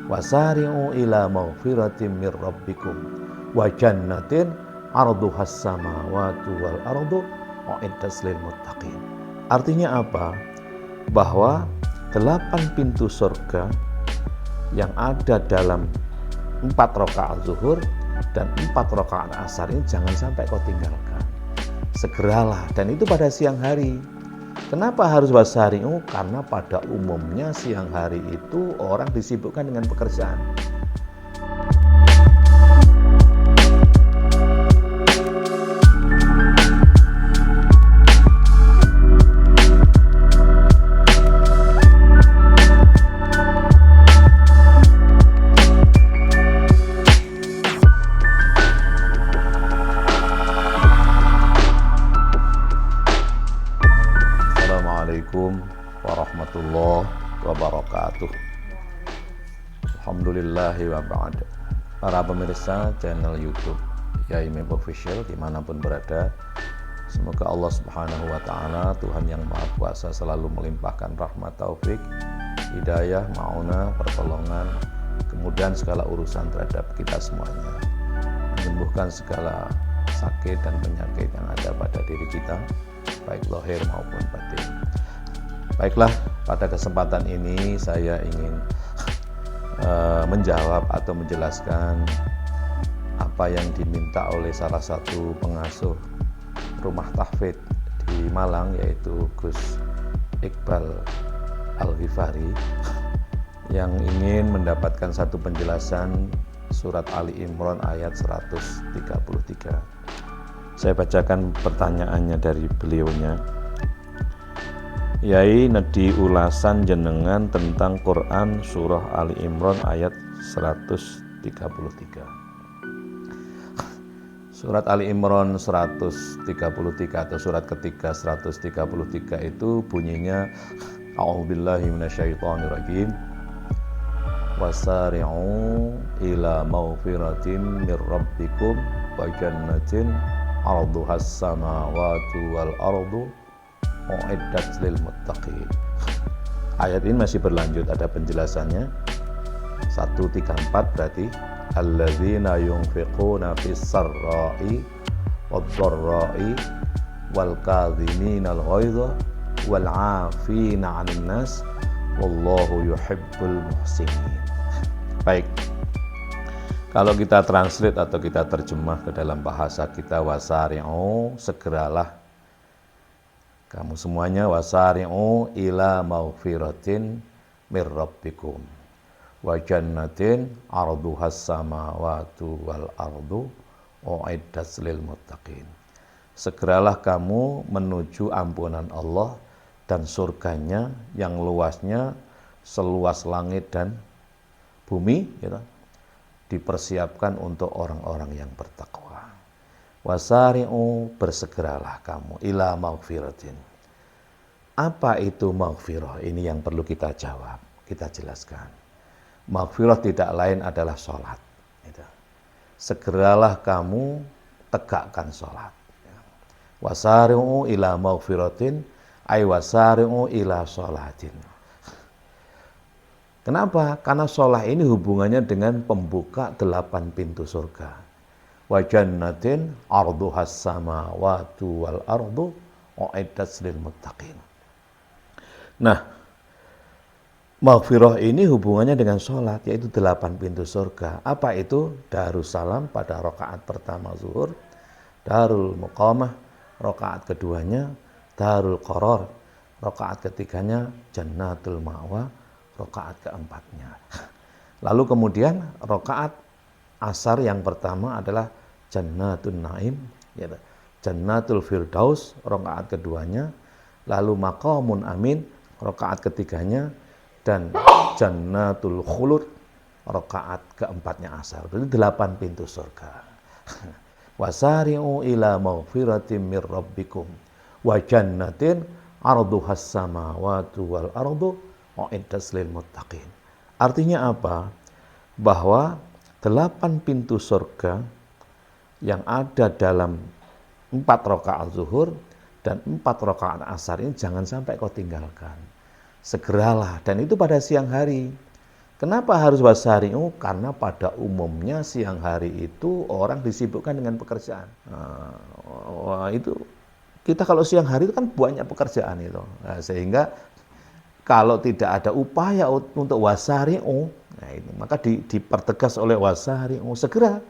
Wasari'u ila maghfiratin mir rabbikum wa jannatin 'arduhas samawati wal ardu u'iddat lil muttaqin. Artinya apa? Bahwa 8 pintu surga yang ada dalam 4 rakaat zuhur dan 4 rakaat asar ini jangan sampai kau tinggalkan. Segeralah, dan itu pada siang hari. Kenapa harus wasari'u? Karena pada umumnya siang hari itu orang disibukkan dengan pekerjaan. Assalamualaikum warahmatullahi wabarakatuh. Alhamdulillahi wa ba'd. Para pemirsa channel YouTube Yai Mep Official dimanapun berada, semoga Allah Subhanahu wa Ta'ala, Tuhan yang Maha Kuasa, selalu melimpahkan rahmat, taufik, hidayah, ma'unah, pertolongan, kemudian segala urusan terhadap kita semuanya, menyembuhkan segala sakit dan penyakit yang ada pada diri kita, baik lahir maupun batin. Baiklah, pada kesempatan ini saya ingin menjawab atau menjelaskan apa yang diminta oleh salah satu pengasuh rumah tahfidz di Malang, yaitu Gus Iqbal Al-Ghifari, yang ingin mendapatkan satu penjelasan surat Ali Imran ayat 133. Saya bacakan pertanyaannya dari beliaunya. Yai nedi ulasan jenengan tentang Quran surah Ali Imran ayat 133. Surat Ali Imran 133 atau surat ketiga 133 itu bunyinya A'udzubillahi minasyaitonirrajim. Wasari'u ila maghfiratin mir rabbikum wa jannatin 'arduhas samawati wal ardu u'iddat lil muttaqin. Ayat ini masih berlanjut, ada penjelasannya. 134 berarti alladzina yunfiquna fis sarra'i wad dharra'i wal kadhiminal ghaidha wal 'afina 'anil nas wallahu yuhibbul muhsinin. Baik. Kalau kita translate atau kita terjemah ke dalam bahasa kita, wasari'u, segeralah kamu semuanya, wasari'u ila maghfiratin mir rabbikum wa jannatin 'arduhas samawati wal ardu u'iddat lil muttaqin. Segeralah kamu menuju ampunan Allah dan surganya yang luasnya seluas langit dan bumi, gitu, dipersiapkan untuk orang-orang yang bertakwa. Wasari'u, bersegeralah kamu, ila maghfiratin. Apa itu maghfirah? Ini yang perlu kita jawab, kita jelaskan. Maghfirah tidak lain adalah sholat. Segeralah kamu tegakkan sholat. Wasari'u ila maghfiratin, ay wasari'u ila sholatin. Kenapa? Karena sholat ini hubungannya dengan pembuka 8 pintu surga. Wa jannatin 'arduhas samawati wal ardu u'iddat lil muttaqin. Nah, maghfirah ini hubungannya dengan sholat, yaitu 8 pintu surga. Apa itu? Darussalam pada rakaat pertama zuhur, Darul Muqamah rakaat keduanya, Darul Qarar rakaat ketiganya, Jannatul Ma'wa rakaat keempatnya. Lalu kemudian rakaat asar yang pertama adalah Jannatul Naim, ya, Jannatul Firdaus rakaat keduanya, lalu Maqamun Amin rakaat ketiganya, dan Jannatul Khulud rakaat keempatnya asar. Berarti 8 pintu surga. Wasari'u ila maghfiratin mir rabbikum wa jannatin 'arduhas samawati wal ardu u'iddat lil muttaqin. Artinya apa? Bahwa 8 pintu surga yang ada dalam 4 rakaat zuhur dan 4 rakaat asar ini jangan sampai kau tinggalkan. Segeralah, dan itu pada siang hari. Kenapa harus wasari'u? Karena pada umumnya siang hari itu orang disibukkan dengan pekerjaan. Itu kita kalau siang hari itu kan banyak pekerjaan itu. Nah, sehingga kalau tidak ada upaya untuk wasari'u, nah ini, maka dipertegas oleh wasari'u segera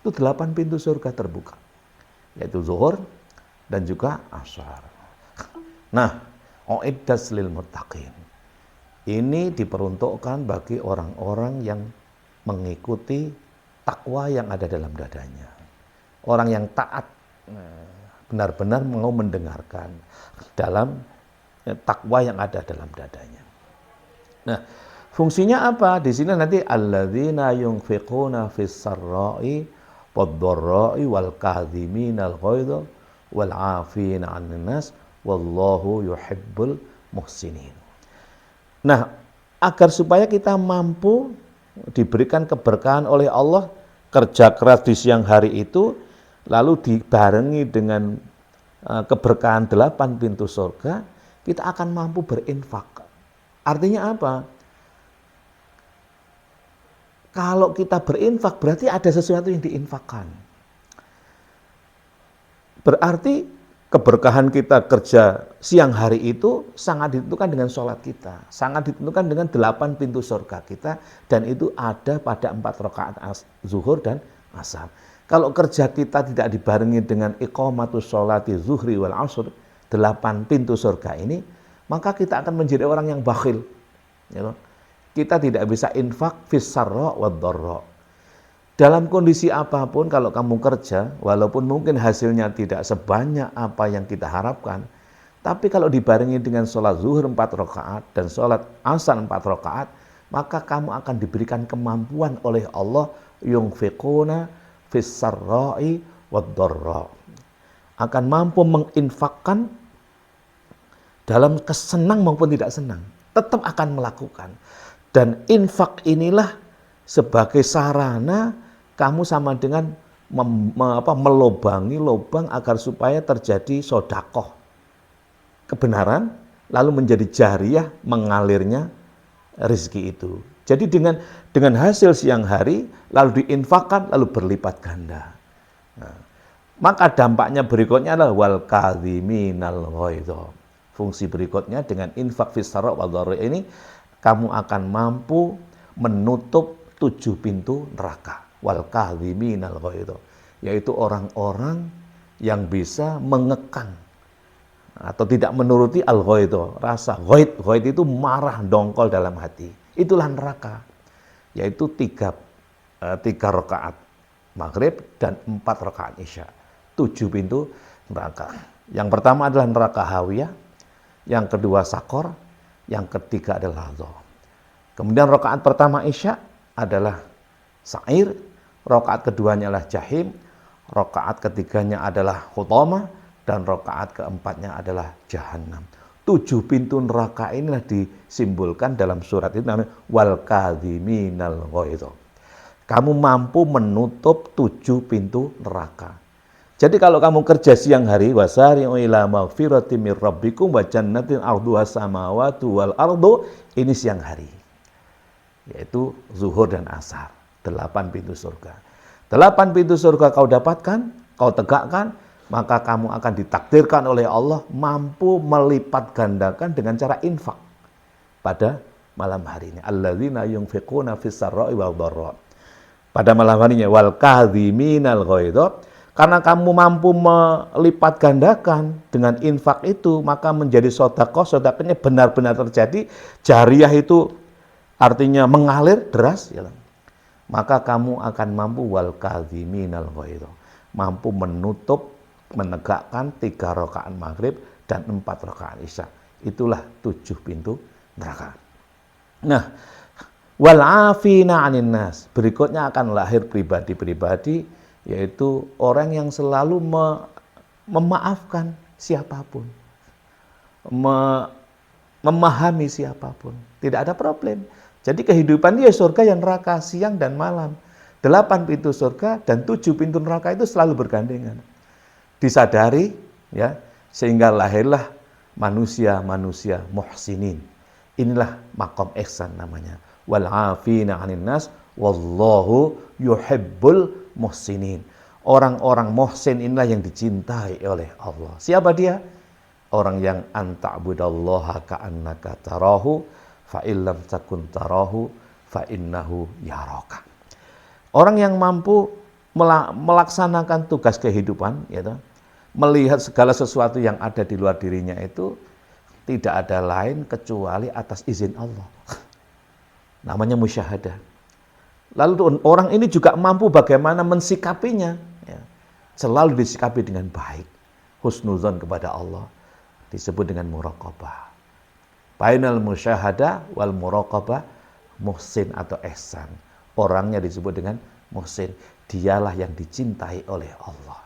itu 8 pintu surga terbuka. Yaitu zuhur dan juga asar. Nah, uiddat lil muttaqin. Ini diperuntukkan bagi orang-orang yang mengikuti takwa yang ada dalam dadanya. Orang yang taat, benar-benar mau mendengarkan dalam takwa yang ada dalam dadanya. Nah, fungsinya apa? Di sini nanti alladzina yunfiquna fis sarra'i wad-dharra'i wal kadhiminal ghaidha wal 'afina 'anil nas wallahu yuhibbul muhsinin. Nah, agar supaya kita mampu diberikan keberkahan oleh Allah, kerja keras di siang hari itu, lalu dibarengi dengan keberkahan 8 pintu surga, kita akan mampu berinfak. Artinya apa? Kalau kita berinfak, berarti ada sesuatu yang diinfakkan. Berarti keberkahan kita kerja siang hari itu sangat ditentukan dengan sholat kita. Sangat ditentukan dengan 8 pintu surga kita. Dan itu ada pada 4 rakaat zuhur dan asar. Kalau kerja kita tidak dibarengi dengan iqamatus sholati zuhri wal asr, 8 pintu surga ini, maka kita akan menjadi orang yang bakhil. Kita tidak bisa infak fis sarra wad dharra. Dalam kondisi apapun kalau kamu kerja, walaupun mungkin hasilnya tidak sebanyak apa yang kita harapkan, tapi kalau dibarengi dengan sholat zuhur 4 rakaat dan sholat asar 4 rakaat, maka kamu akan diberikan kemampuan oleh Allah yunfiquna fis sarra'i wad dharra. Akan mampu menginfakkan dalam kesenang maupun tidak senang, tetap akan melakukan. Dan infak inilah sebagai sarana kamu sama dengan melobangi lubang agar supaya terjadi sodakoh kebenaran, lalu menjadi jariyah mengalirnya rezeki itu. Jadi dengan hasil siang hari lalu diinfakkan lalu berlipat ganda. Nah, maka dampaknya berikutnya adalah wal kadhiminal ghaidha. Fungsi berikutnya dengan infak fis sarra wad dharra ini kamu akan mampu menutup 7 pintu neraka. Wal kadhiminal ghaidha, yaitu orang-orang yang bisa mengekang atau tidak menuruti al-ghaidha, rasa ghaid itu marah dongkol dalam hati. Itulah neraka, yaitu 3 rakaat maghrib dan 4 rakaat isya. 7 pintu neraka. Yang pertama adalah neraka hawiyah, yang kedua sakor, yang ketiga adalah lazah. Kemudian rakaat pertama isya adalah sa'ir, rakaat keduanya adalah jahim, rakaat ketiganya adalah hutamah, dan rakaat keempatnya adalah jahannam. 7 pintu neraka inilah disimbolkan dalam surat itu namanya wal kadhiminal ghaidha. Kamu mampu menutup 7 pintu neraka. Jadi kalau kamu kerja siang hari, wasari'u ila maghfiratin mir rabbikum wa jannatin 'arduhas samawati wal ardu, ini siang hari. Yaitu zuhur dan asar. 8 pintu surga. 8 pintu surga kau dapatkan, kau tegakkan, maka kamu akan ditakdirkan oleh Allah mampu melipat gandakan dengan cara infak pada malam harinya. Alladzina yunfiquna fis sarra'i wad dharra. Pada malam harinya wal kadhiminal ghaidha, karena kamu mampu melipat gandakan dengan infak itu, maka menjadi sedekah, sedekahnya benar-benar terjadi, jariyah itu artinya mengalir deras, ya. Maka kamu akan mampu wal kadhiminal ghaidha, mampu menutup, menegakkan 3 rakaat maghrib dan 4 rakaat isya. Itulah 7 pintu neraka. Nah, wal 'afina 'anil nas, berikutnya akan lahir pribadi-pribadi, yaitu orang yang selalu memaafkan siapapun, memahami siapapun, tidak ada problem. Jadi kehidupan dia surga yang neraka, siang dan malam. 8 pintu surga dan 7 pintu neraka itu selalu bergandengan. Disadari, ya, sehingga lahirlah manusia-manusia muhsinin. Inilah makom ihsan namanya. wal 'afina 'anil nas wallahu yuhibbul muhsinin. Orang-orang muhsin inilah yang dicintai oleh Allah. Siapa dia? Orang yang anta'budallaha ka'annaka tarahu fa illam takun tarahu fa innahu yaraka. Orang yang mampu melaksanakan tugas kehidupan, ya, melihat segala sesuatu yang ada di luar dirinya itu tidak ada lain kecuali atas izin Allah. Namanya musyahadah. Lalu orang ini juga mampu bagaimana mensikapinya, ya. Selalu disikapi dengan baik. Husnuzon kepada Allah disebut dengan muraqabah. Bainal musyahadah wal muraqabah muhsin atau ihsan. Orangnya disebut dengan muhsin. Dialah yang dicintai oleh Allah.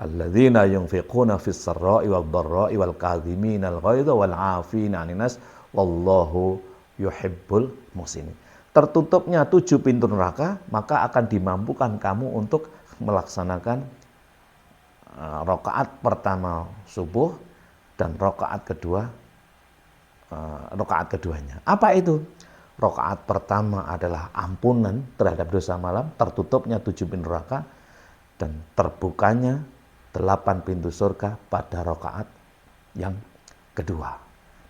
Alladzina yunfiquna fis sarra'i wad dharra'i wal kadhiminal ghaidha wal 'afina 'anil nas wallahu yuhibbul muhsinin. Tertutupnya 7 pintu neraka, maka akan dimampukan kamu untuk melaksanakan rakaat pertama subuh dan rakaat keduanya. Apa itu? Rakaat pertama adalah ampunan terhadap dosa malam, tertutupnya 7 pintu neraka, dan terbukanya 8 pintu surga pada rakaat yang kedua.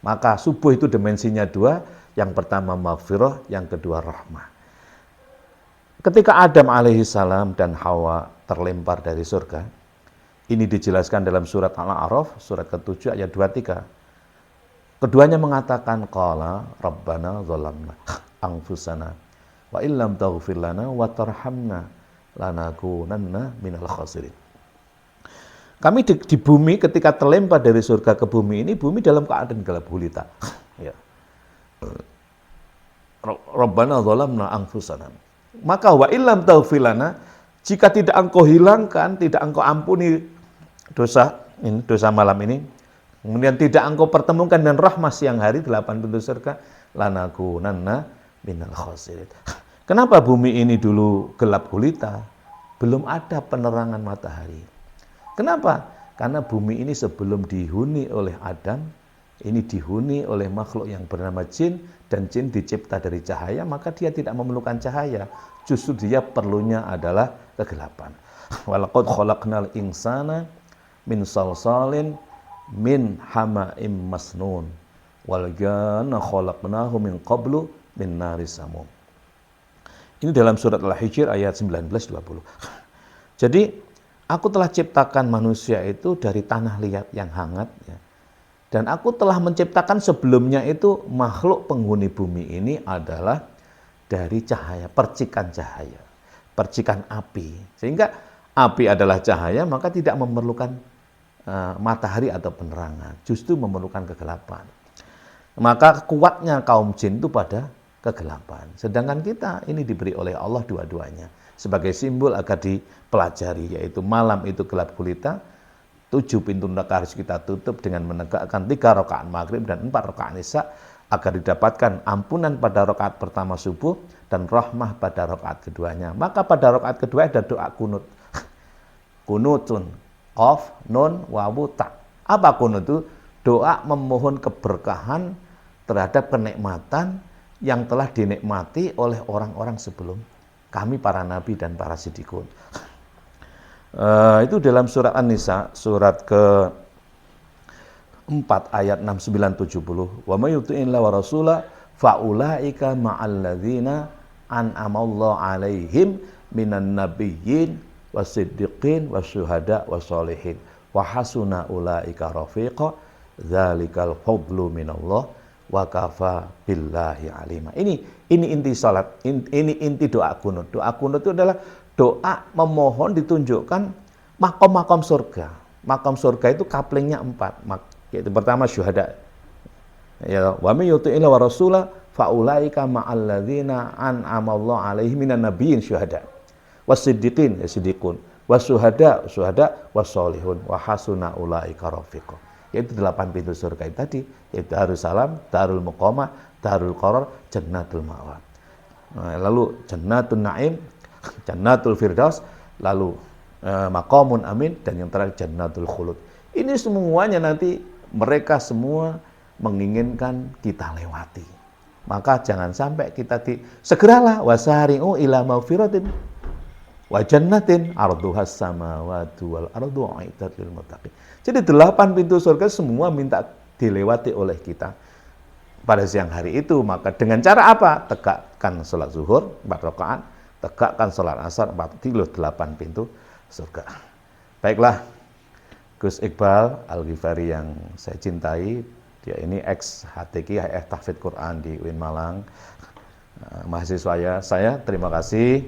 Maka subuh itu dimensinya 2, yang pertama maghfirah, yang kedua rahmah. Ketika Adam alaihissalam dan Hawa terlempar dari surga, ini dijelaskan dalam surat Al-A'raf, surat ke-7 ayat 23. Keduanya mengatakan, qala rabbana zalamna anfusana wa illam taghfir lana wa tarhamna lanakunanna minal khasirin. Kami di bumi ketika terlempar dari surga ke bumi ini, bumi dalam keadaan gelap gulita. Ya. Rabbana zalamna anfusana. Maka wa illam taghfir lana, jika tidak engkau hilangkan, tidak engkau ampuni dosa malam ini, kemudian tidak engkau pertemukan dengan rahmat siang hari 8 pintu surga, lanakunanna minal khasirin. Kenapa bumi ini dulu gelap gulita? Belum ada penerangan matahari. Kenapa? Karena bumi ini sebelum dihuni oleh Adam, ini dihuni oleh makhluk yang bernama jin, dan jin dicipta dari cahaya, maka dia tidak memerlukan cahaya. Justru dia perlunya adalah kegelapan. Walaqad khalaqnal insana min salsalin min hama'im masnun wal janna khalaqnahu min qablu min naris samum. Ini dalam surat Al-Hijr ayat 19-20. Jadi, aku telah ciptakan manusia itu dari tanah liat yang hangat, ya. Dan aku telah menciptakan sebelumnya itu makhluk penghuni bumi ini adalah dari cahaya, percikan cahaya, percikan api. Sehingga api adalah cahaya, maka tidak memerlukan matahari atau penerangan, justru memerlukan kegelapan. Maka kuatnya kaum jin itu pada kegelapan. Sedangkan kita ini diberi oleh Allah dua-duanya sebagai simbol agar dipelajari, yaitu malam itu gelap gulita, 7 pintu neraka harus kita tutup dengan menegakkan 3 rakaat maghrib dan 4 rakaat isya agar didapatkan ampunan pada rakaat pertama subuh dan rahmah pada rakaat keduanya. Maka pada rakaat kedua ada doa kunut. Kunutun, qaf, nun, wawu, ta. Apa kunut itu? Doa memohon keberkahan terhadap kenikmatan yang telah dinikmati oleh orang-orang sebelum kami, para nabi dan para siddiqun. Itu dalam surat An-Nisa, surat ke-4 ayat 69-70. Wa may yuti'illah wa rasulah fa ulaika ma'al ladzina an'amallahu 'alaihim minan nabiyyin wasiddiqin wasyuhada wassolihin wa hasuna ulaika rafiqa dzalikal fadlu minallah wa kafa billahi alima. Ini inti salat, ini inti doa kunut. Doa kunut itu adalah doa memohon ditunjukkan makom-makom surga. Makom surga itu kaplingnya 4. Yaitu pertama syuhada. Ya, wa may yuti'illah wa rasulah fa ulaika ma'al ladzina an'amallahu 'alaihim minan nabiyyin syuhada. Wasiddiqin, ya siddiqun, wasyuhada, syuhada, wassolihun, wa hasuna ulaika rafiqa. Yaitu 8 pintu surga itu tadi, yaitu Darussalam, Darul Muqamah, Darul Qarar, Jannatul Ma'wa. Lalu Jannatul Naim, Jannatul Firdaus, lalu Maqamun Amin, dan yang terakhir Jannatul Khulud. Ini semuanya nanti mereka semua menginginkan kita lewati. Maka jangan sampai kita segeralah wasari'u ila maufiratin wa jannatin arduhas samawati wal ardu uiddat lil muttaqin. Jadi 8 pintu surga semua minta dilewati oleh kita pada siang hari itu. Maka dengan cara apa? Tegakkan sholat zuhur 4 rakaat, tegakkan sholat asar 8 pintu surga. Baiklah, Gus Iqbal Al-Ghifari yang saya cintai, dia ini ex HTQ HF Tahfidz Quran di UIN Malang, mahasiswa saya terima kasih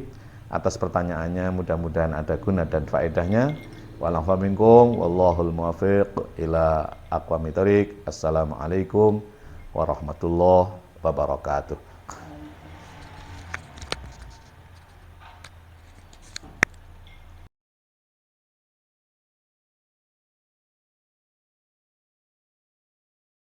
atas pertanyaannya, mudah-mudahan ada guna dan faedahnya. Wallahu minkum wallahul muwaffiq ila aqwamit thoriq. Assalamualaikum warahmatullahi wabarakatuh.